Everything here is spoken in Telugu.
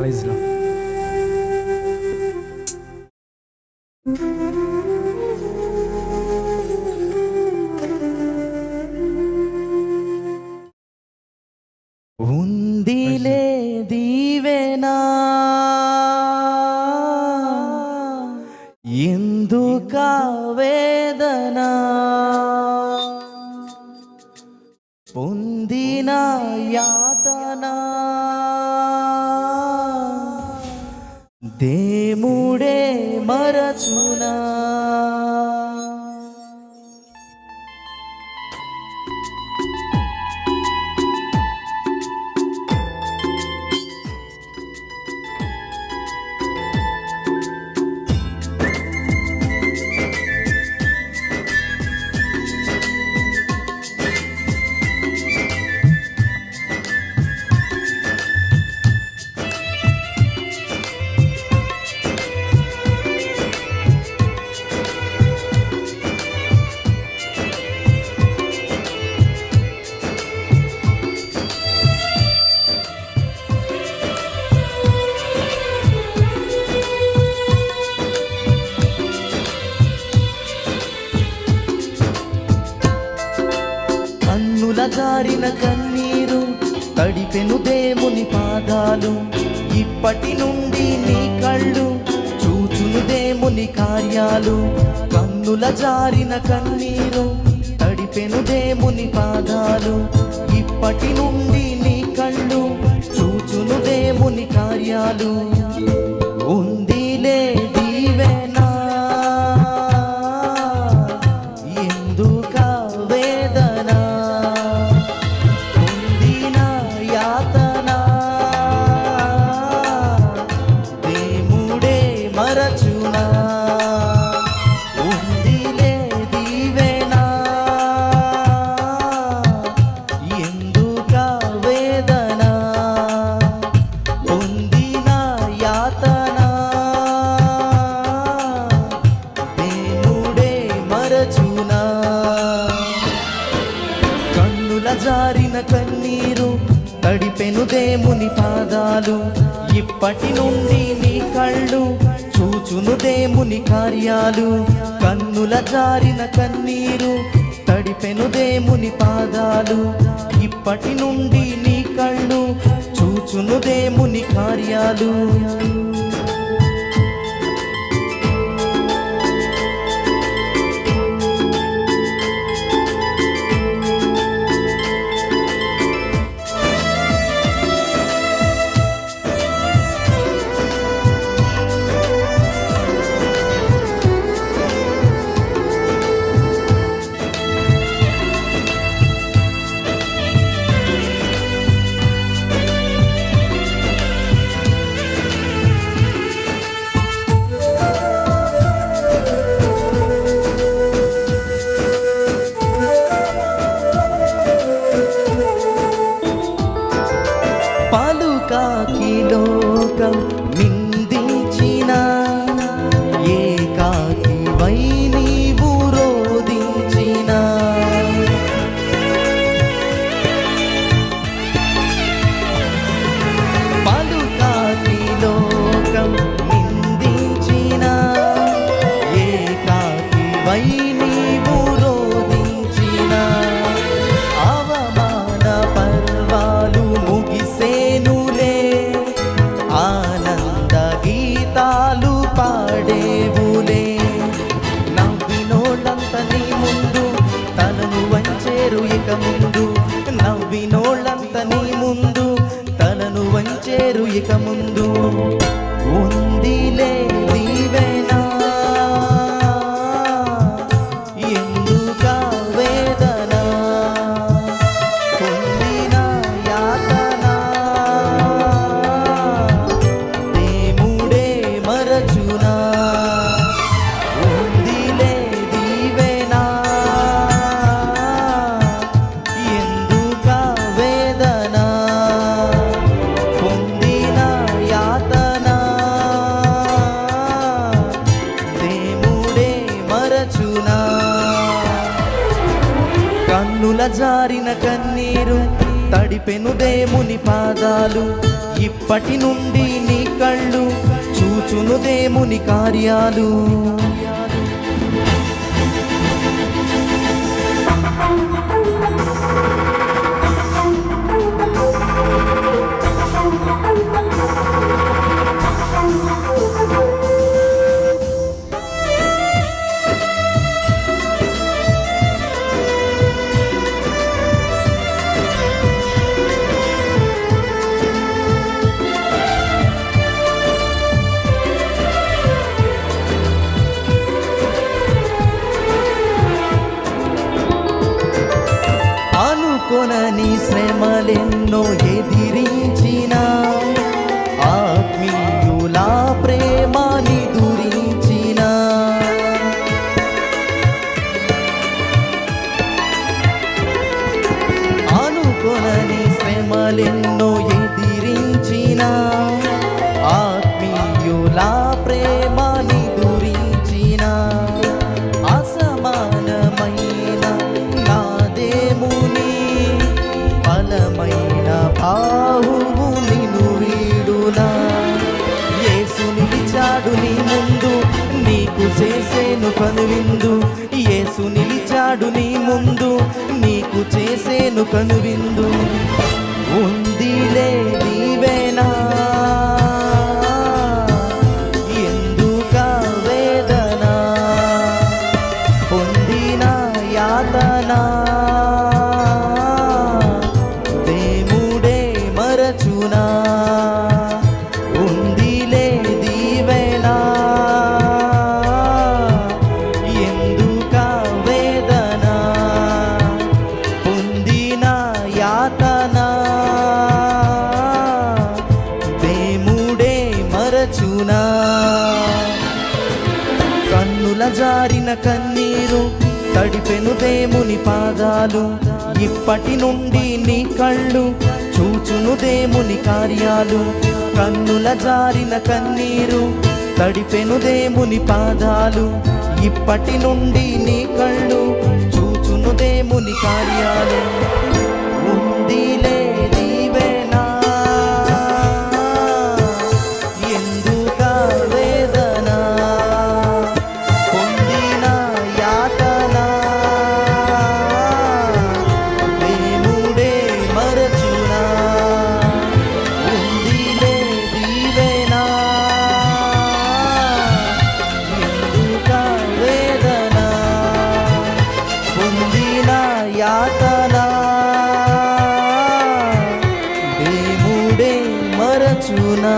ప్రైజ్ లో ఉందిలే దీవెనా ఎందుకా వేదనా పొందిన యాతనా దేవుడే మరచునా కన్నుల జారిన కన్నీరు తడిపెను దేవుని పాదాలు ఇప్పటి నుండి నీ కళ్ళు చూచును దేవుని కార్యాలు కన్నుల జారిన కన్నీరు తడిపెను దేవుని పాదాలు ఇప్పటి నుండి నీ కళ్ళు చూచును దేవుని కార్యాలు ఉందిలే దీవెనా ఎందుకా వేదనా పొందిన యాతనా దేవుడే మరచునా ఉందిలే దీవెనా ఎందుకా వేదనా పొందిన యాతనా దేవుడే మరచునా కన్నుల జారిన కన్నీరు తడిపెను దేవుని పాదాలు ఇప్పటి నుండి నీ కళ్ళు చూచును దేవుని కార్యాలు కన్నుల జారిన కన్నీరు తడిపెను దేవుని పాదాలు ఇప్పటి నుండి నీ కళ్ళు చూచును దేవుని కార్యాలు పలుకాకి లోకం నిందించిన ఏకాకి వై నీవు రోధించిన పలుకాకి లోకం నిందించిన ఏకాకి వై నీవు రోధించిన అవమాన పర్వాలు ముగిసేనులే ఆనంద గీతాలు పాడేవులే నవ్వినోళ్ళంత నీ ముందు తలను వంచేరు ఇక ముందు నవ్వినోళ్ళంత నీ ముందు తలను వంచేరు ఇక ముందు ఉందిలే దీవెనా ఎందుకా వేదనా పొందిన యాతనా దేవుడే మరచునా ఉందిలే దీవెనా ఎందుకా వేదనా పొందిన యాతనా దేవుడే మరచునా కన్నుల జారిన కన్నీరు తడిపెను దేవుని పాదాలు ఇప్పటి నుండి నీ కళ్ళు చూచును దేవుని కార్యాలు. అనుకొనని శ్రమలెన్నో ఎదిరించిన ఆత్మీయుల ప్రేమని దురించిన అనుకొనని శ్రమలెన్నో ఎదిరించిన ఆత్మీయుల ప్రేమని దురించిన అసమానమైన నా దేవుని బలమైన బాహువు నిన్ను వీడునా. యేసు నిలిచాడు నీ ముందు నీకు చేసేను కనువిందు. యేసు నిలిచాడు నీ ముందు నీకు చేసేను కనువిందు. ఉందిలే నీవేనా ఎందుకా వేదన పొందిన యాతన దేవుడే మరచునా. ఉందిలే దీవెనా ఎందుకా వేదన పొందిన యాతన దేవుడే మరచునా. కన్నుల జారిన కన్నీరు తడిపెను దేవుని పాదాలు. ఇప్పటి నుండి నీ కళ్ళు చూచును దేవుని కార్యాలు. కన్నుల జారిన కన్నీరు తడిపెను దేవుని పాదాలు. ఇప్పటి నుండి నీ కళ్ళు చూచును దేవుని కార్యాలు. ఉందిలే దీవెనా ఎందుకా వేదన పొందిన యాతన దేవుడే మరచునా. ఉందిలే దీవెనా ఎందుకా వేదన పొందిన యాతన దేవుడే మరచునా.